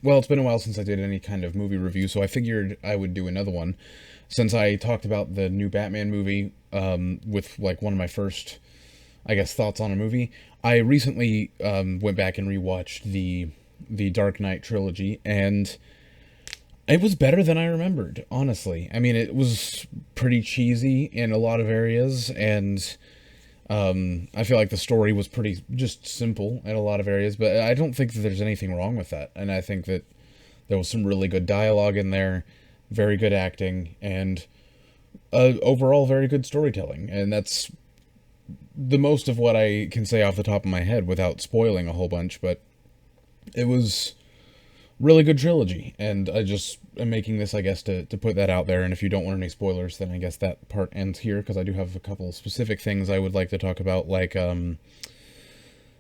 Well, it's been a while since I did any kind of movie review, so I figured I would do another one. Since I talked about the new Batman movie with like one of my first, I guess, thoughts on a movie, I recently went back and rewatched the Dark Knight trilogy, and it was better than I remembered. Honestly, I mean, it was pretty cheesy in a lot of areas, and I feel like the story was pretty just simple in a lot of areas. But I don't think that there's anything wrong with that, and I think that there was some really good dialogue in there, very good acting, and overall very good storytelling. And that's the most of what I can say off the top of my head without spoiling a whole bunch. But it was really good trilogy, and I just am making this, I guess, to put that out there. And if you don't want any spoilers, then I guess that part ends here because I do have a couple specific things I would like to talk about, like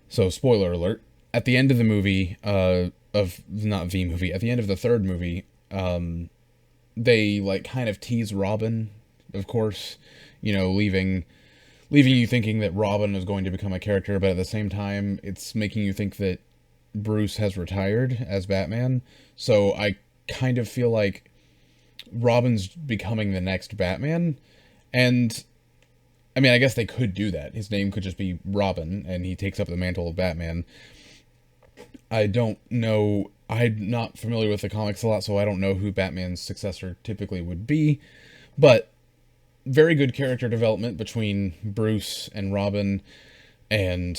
so spoiler alert. At the end of the movie, of not the movie, at the end of the third movie, they like kind of tease Robin, of course, leaving you thinking that Robin is going to become a character, but at the same time, it's making you think that Bruce has retired as Batman. So I kind of feel like Robin's becoming the next Batman, and I mean, I guess they could do that. His name could just be Robin, and he takes up the mantle of Batman. I don't know. I'm not familiar with the comics a lot, so I don't know who Batman's successor typically would be. But very good character development between Bruce and Robin and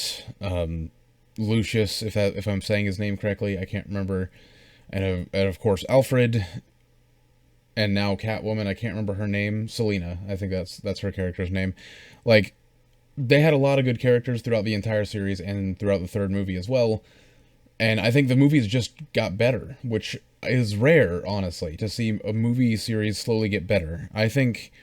Lucius, if I'm saying his name correctly. I can't remember. And of course Alfred, and now Catwoman. I can't remember her name. Selina. I think that's her character's name. Like, they had a lot of good characters throughout the entire series and throughout the third movie as well. And I think the movies just got better, which is rare, honestly, to see a movie series slowly get better. I think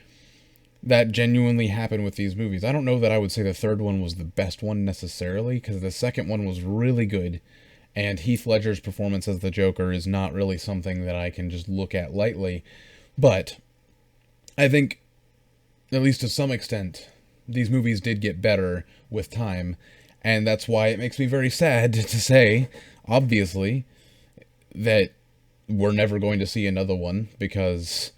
that genuinely happened with these movies. I don't know that I would say the third one was the best one necessarily, because the second one was really good, and Heath Ledger's performance as the Joker is not really something that I can just look at lightly. But I think, at least to some extent, these movies did get better with time, and that's why it makes me very sad to say, obviously, that we're never going to see another one, because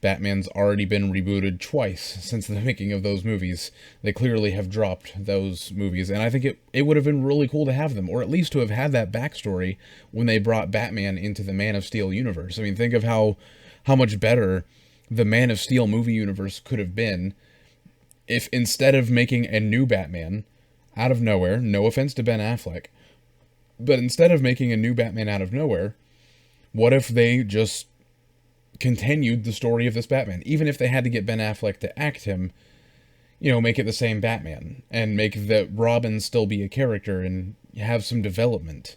Batman's already been rebooted twice since the making of those movies. They clearly have dropped those movies, and I think it would have been really cool to have them, or at least to have had that backstory when they brought Batman into the Man of Steel universe. I mean, think of how much better the Man of Steel movie universe could have been if, instead of making a new Batman out of nowhere, no offense to Ben Affleck, but instead of making a new Batman out of nowhere, what if they just continued the story of this Batman? Even if they had to get Ben Affleck to act him, make it the same Batman, and make the Robin still be a character and have some development.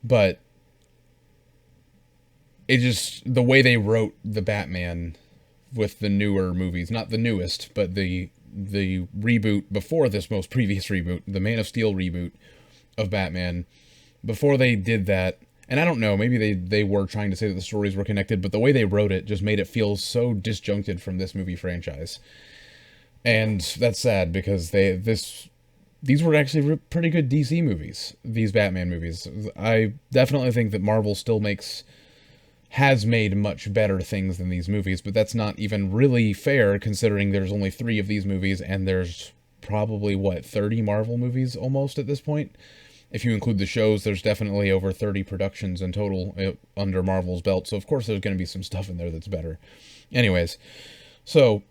But it just, the way they wrote the Batman with the newer movies, not the newest, but the reboot before this most previous reboot, the Man of Steel reboot of Batman, before they did that, and I don't know, maybe they were trying to say that the stories were connected, but the way they wrote it just made it feel so disjuncted from this movie franchise. And that's sad, because these were actually pretty good DC movies, these Batman movies. I definitely think that Marvel still has made much better things than these movies, but that's not even really fair considering there's only 3 of these movies, and there's probably, 30 Marvel movies almost at this point. If you include the shows, there's definitely over 30 productions in total under Marvel's belt, so of course there's going to be some stuff in there that's better. Anyways, so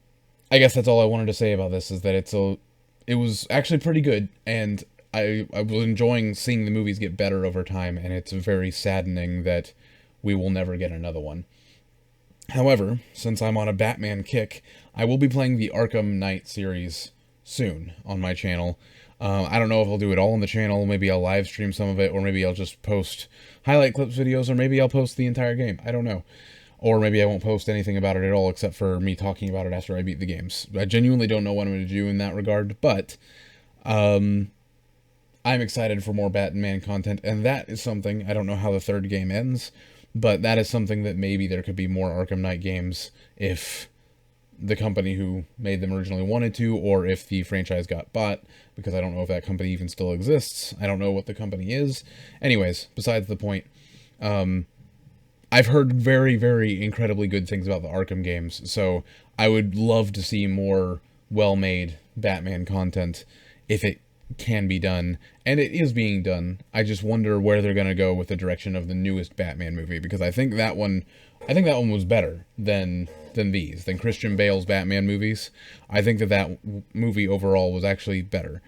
I guess that's all I wanted to say about this, is that it was actually pretty good, and I was enjoying seeing the movies get better over time, and it's very saddening that we will never get another one. However, since I'm on a Batman kick, I will be playing the Arkham Knight series soon on my channel. I don't know if I'll do it all on the channel. Maybe I'll live stream some of it, or maybe I'll just post highlight clips videos, or maybe I'll post the entire game. I don't know. Or maybe I won't post anything about it at all, except for me talking about it after I beat the games. I genuinely don't know what I'm going to do in that regard, but I'm excited for more Batman content, and that is something, I don't know how the third game ends, but that is something that maybe there could be more Arkham Knight games if the company who made them originally wanted to, or if the franchise got bought, because I don't know if that company even still exists. I don't know what the company is. Anyways, besides the point, I've heard very, very incredibly good things about the Arkham games, so I would love to see more well-made Batman content if it can be done, and it is being done. I just wonder where they're going to go with the direction of the newest Batman movie, because I think that one was better than Christian Bale's Batman movies. I think that movie overall was actually better.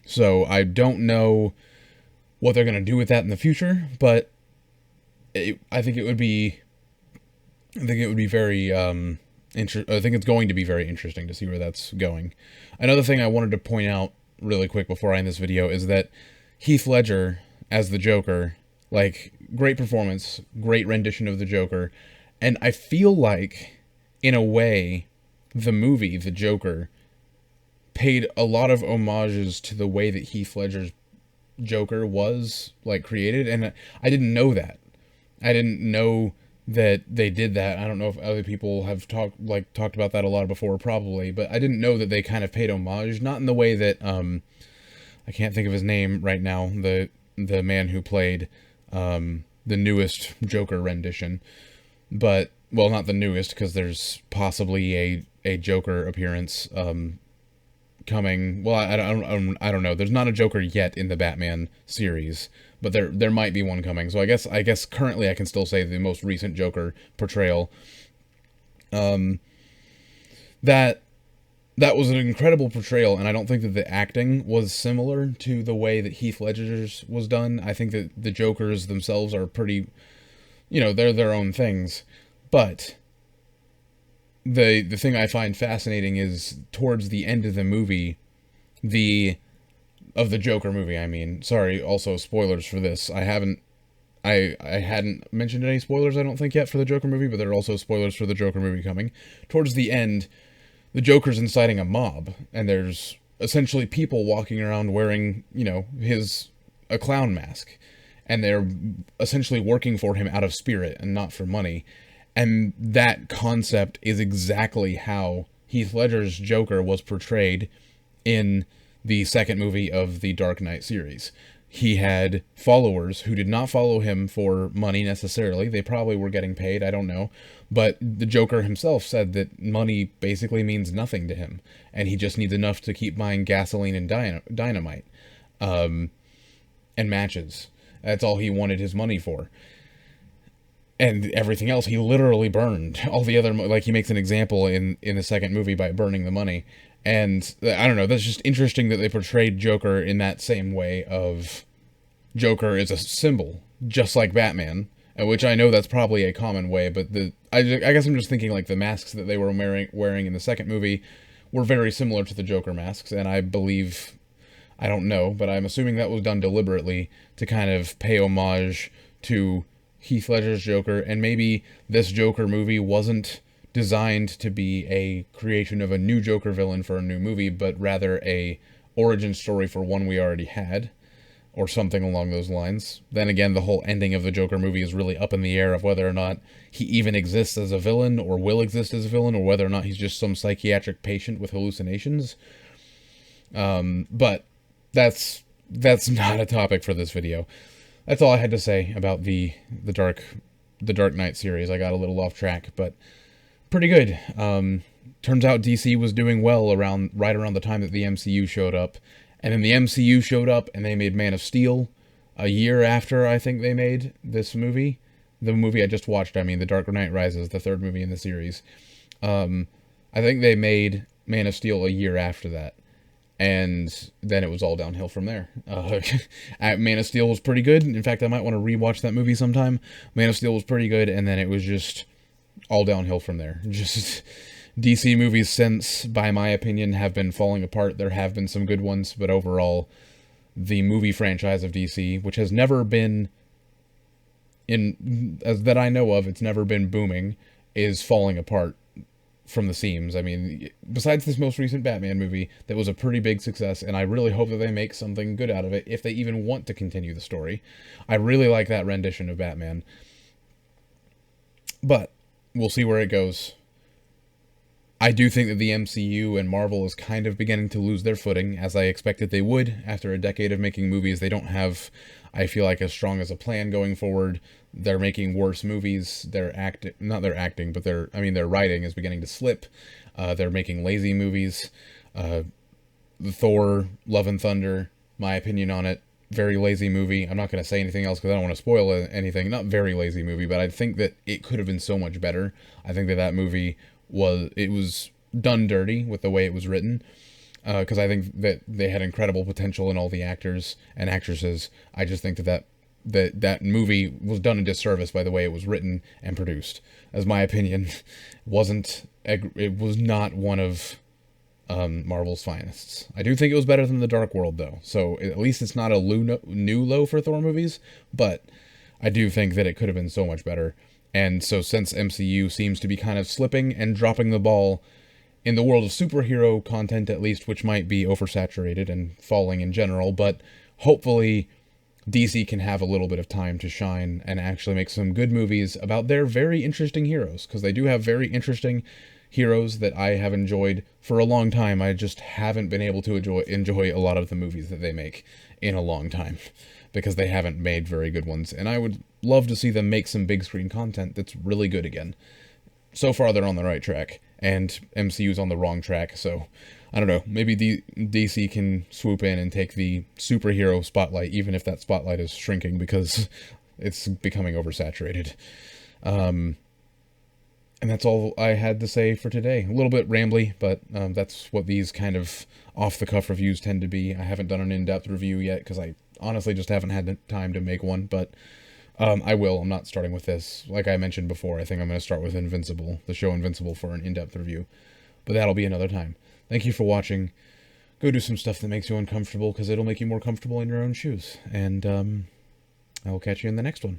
So I don't know what they're going to do with that in the future, but I think it would be very I think it's going to be very interesting to see where that's going. Another thing I wanted to point out really quick before I end this video is that Heath Ledger as the Joker, like, great performance, great rendition of the Joker, and I feel like, in a way, the movie, The Joker, paid a lot of homages to the way that Heath Ledger's Joker was, like, created, and I didn't know that. I didn't know that they did that. I don't know if other people have talked about that a lot before, probably, but I didn't know that they kind of paid homage, not in the way that I can't think of his name right now, the man who played the newest Joker rendition, but, well, not the newest, because there's possibly a Joker appearance coming. Well, I don't know. There's not a Joker yet in the Batman series, but there might be one coming. So I guess currently I can still say the most recent Joker portrayal. That was an incredible portrayal, and I don't think that the acting was similar to the way that Heath Ledger's was done. I think that the Jokers themselves are pretty, they're their own things, but the thing I find fascinating is towards the end of the movie, of the Joker movie, I mean. Sorry, also spoilers for this. I hadn't mentioned any spoilers, I don't think, yet for the Joker movie, but there are also spoilers for the Joker movie coming. Towards the end, the Joker's inciting a mob, and there's essentially people walking around wearing, a clown mask, and they're essentially working for him out of spirit and not for money. And that concept is exactly how Heath Ledger's Joker was portrayed in the second movie of the Dark Knight series. He had followers who did not follow him for money necessarily. They probably were getting paid, I don't know. But the Joker himself said that money basically means nothing to him, and he just needs enough to keep buying gasoline and dynamite, and matches. That's all he wanted his money for. And everything else he literally burned. All the other, like, he makes an example in the second movie by burning the money. And I don't know, that's just interesting that they portrayed Joker in that same way of Joker is a symbol, just like Batman, which I know that's probably a common way, but I guess I'm just thinking, like, the masks that they were wearing in the second movie were very similar to the Joker masks, and I don't know, but I'm assuming that was done deliberately to kind of pay homage to Heath Ledger's Joker, and maybe this Joker movie wasn't designed to be a creation of a new Joker villain for a new movie, but rather a origin story for one we already had, or something along those lines. Then again, the whole ending of the Joker movie is really up in the air of whether or not he even exists as a villain, or will exist as a villain, or whether or not he's just some psychiatric patient with hallucinations. But that's not a topic for this video. That's all I had to say about the Dark Knight series. I got a little off track, but pretty good. Turns out DC was doing well right around the time that the MCU showed up. And then the MCU showed up, and they made Man of Steel a year after, I think, they made this movie. The movie I just watched, I mean, The Dark Knight Rises, the third movie in the series. I think they made Man of Steel a year after that. And then it was all downhill from there. Man of Steel was pretty good. In fact, I might want to rewatch that movie sometime. Man of Steel was pretty good, and then it was just all downhill from there. Just DC movies since, by my opinion, have been falling apart. There have been some good ones, but overall, the movie franchise of DC, which has never been, as that I know of, it's never been booming, is falling apart from the seams. I mean, besides this most recent Batman movie, that was a pretty big success, and I really hope that they make something good out of it, if they even want to continue the story. I really like that rendition of Batman. But we'll see where it goes. I do think that the MCU and Marvel is kind of beginning to lose their footing, as I expected they would. After a decade of making movies, they don't have, I feel like, as strong as a plan going forward. They're making worse movies. Not their acting, but their writing is beginning to slip. They're making lazy movies. Uh, Thor, Love and Thunder, my opinion on it, very lazy movie. I'm not going to say anything else because I don't want to spoil anything. Not very lazy movie, but I think that it could have been so much better. I think that that movie was done dirty with the way it was written. Because I think that they had incredible potential in all the actors and actresses. I just think that movie was done a disservice by the way it was written and produced. As my opinion, it was not one of Marvel's finest. I do think it was better than The Dark World, though. So at least it's not a new low for Thor movies, but I do think that it could have been so much better. And so since MCU seems to be kind of slipping and dropping the ball in the world of superhero content, at least, which might be oversaturated and falling in general, but hopefully DC can have a little bit of time to shine and actually make some good movies about their very interesting heroes, because they do have very interesting heroes that I have enjoyed for a long time. I just haven't been able to enjoy a lot of the movies that they make in a long time because they haven't made very good ones, and I would love to see them make some big screen content that's really good again. So far they're on the right track, and MCU's on the wrong track, so I don't know, maybe DC can swoop in and take the superhero spotlight, even if that spotlight is shrinking because it's becoming oversaturated. And that's all I had to say for today. A little bit rambly, but that's what these kind of off-the-cuff reviews tend to be. I haven't done an in-depth review yet because I honestly just haven't had the time to make one, but I will. I'm not starting with this. Like I mentioned before, I think I'm going to start with Invincible, the show Invincible, for an in-depth review. But that'll be another time. Thank you for watching. Go do some stuff that makes you uncomfortable because it'll make you more comfortable in your own shoes. And I will catch you in the next one.